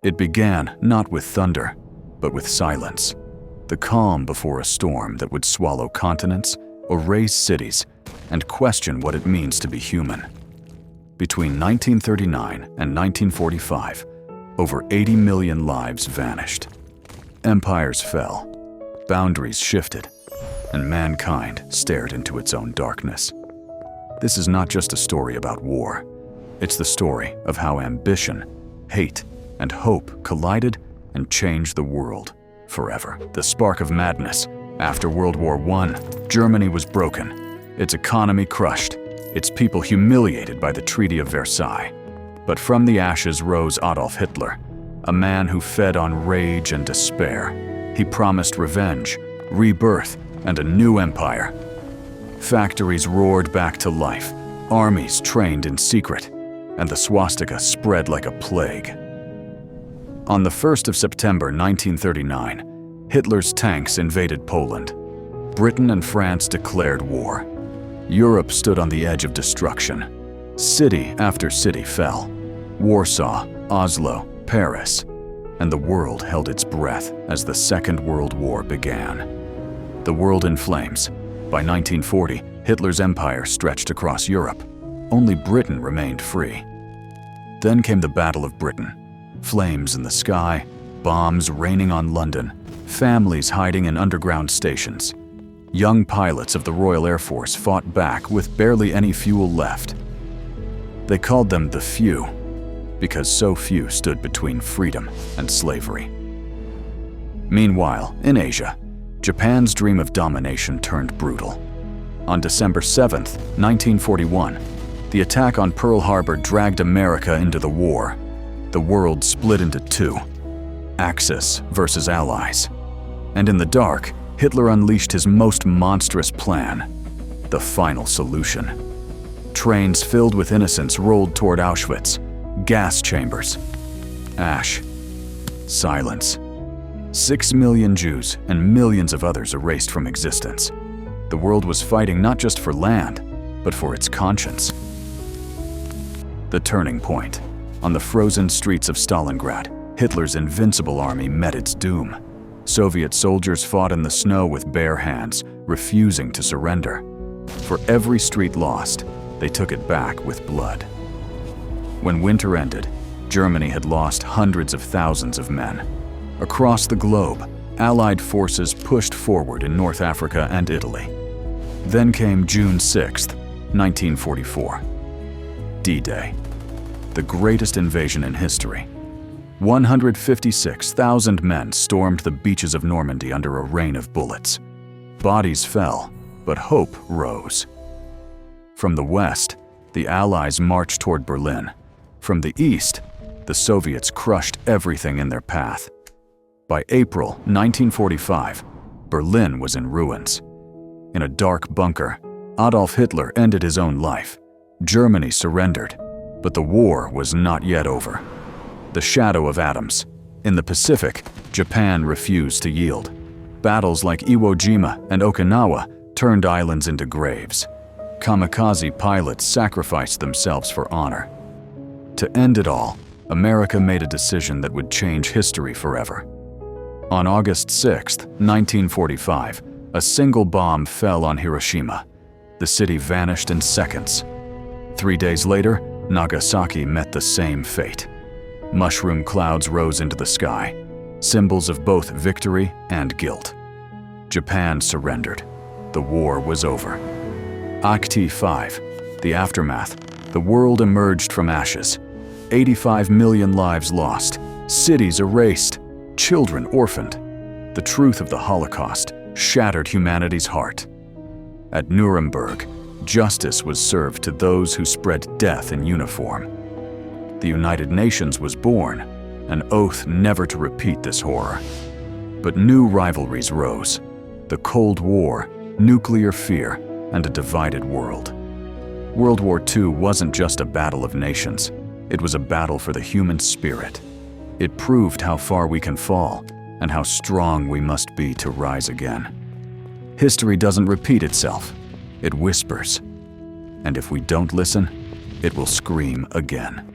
It began not with thunder, but with silence. The calm before a storm that would swallow continents, erase cities, and question what it means to be human. Between 1939 and 1945, over 80 million lives vanished. Empires fell, boundaries shifted, and mankind stared into its own darkness. This is not just a story about war. It's the story of how ambition, hate, and hope collided and changed the world forever. The spark of madness. After World War I, Germany was broken, its economy crushed, its people humiliated by the Treaty of Versailles. But from the ashes rose Adolf Hitler, a man who fed on rage and despair. He promised revenge, rebirth, and a new empire. Factories roared back to life, armies trained in secret, and the swastika spread like a plague. On the 1st of September 1939, Hitler's tanks invaded Poland. Britain and France declared war. Europe stood on the edge of destruction. City after city fell. Warsaw, Oslo, Paris, and the world held its breath as the Second World War began. The world in flames. By 1940, Hitler's empire stretched across Europe. Only Britain remained free. Then came the Battle of Britain. Flames in the sky, bombs raining on London, families hiding in underground stations. Young pilots of the Royal Air Force fought back with barely any fuel left. They called them the Few, because so few stood between freedom and slavery. Meanwhile, in Asia, Japan's dream of domination turned brutal. On December 7, 1941, the attack on Pearl Harbor dragged America into the war. The world split into two, Axis versus Allies. And in the dark, Hitler unleashed his most monstrous plan, the final solution. Trains filled with innocents rolled toward Auschwitz, gas chambers, ash, silence. 6 million Jews and millions of others erased from existence. The world was fighting not just for land, but for its conscience. The turning point. On the frozen streets of Stalingrad, Hitler's invincible army met its doom. Soviet soldiers fought in the snow with bare hands, refusing to surrender. For every street lost, they took it back with blood. When winter ended, Germany had lost hundreds of thousands of men. Across the globe, Allied forces pushed forward in North Africa and Italy. Then came June 6, 1944. D-Day. The greatest invasion in history. 156,000 men stormed the beaches of Normandy under a rain of bullets. Bodies fell, but hope rose. From the west, the Allies marched toward Berlin. From the east, the Soviets crushed everything in their path. By April 1945, Berlin was in ruins. In a dark bunker, Adolf Hitler ended his own life. Germany surrendered. But the war was not yet over. The shadow of atoms. In the Pacific, Japan refused to yield. Battles like Iwo Jima and Okinawa turned islands into graves. Kamikaze pilots sacrificed themselves for honor. To end it all, America made a decision that would change history forever. On August 6, 1945, a single bomb fell on Hiroshima. The city vanished in seconds. 3 days later, Nagasaki met the same fate. Mushroom clouds rose into the sky, symbols of both victory and guilt. Japan surrendered. The war was over. Akti 5, the aftermath. The world emerged from ashes. 85 million lives lost, cities erased, children orphaned. The truth of the Holocaust shattered humanity's heart. At Nuremberg, justice was served to those who spread death in uniform. The United Nations was born, an oath never to repeat this horror. But new rivalries rose. The Cold War, nuclear fear, and a divided world. World War II wasn't just a battle of nations. It was a battle for the human spirit. It proved how far we can fall and how strong we must be to rise again. History doesn't repeat itself. It whispers. And if we don't listen, it will scream again.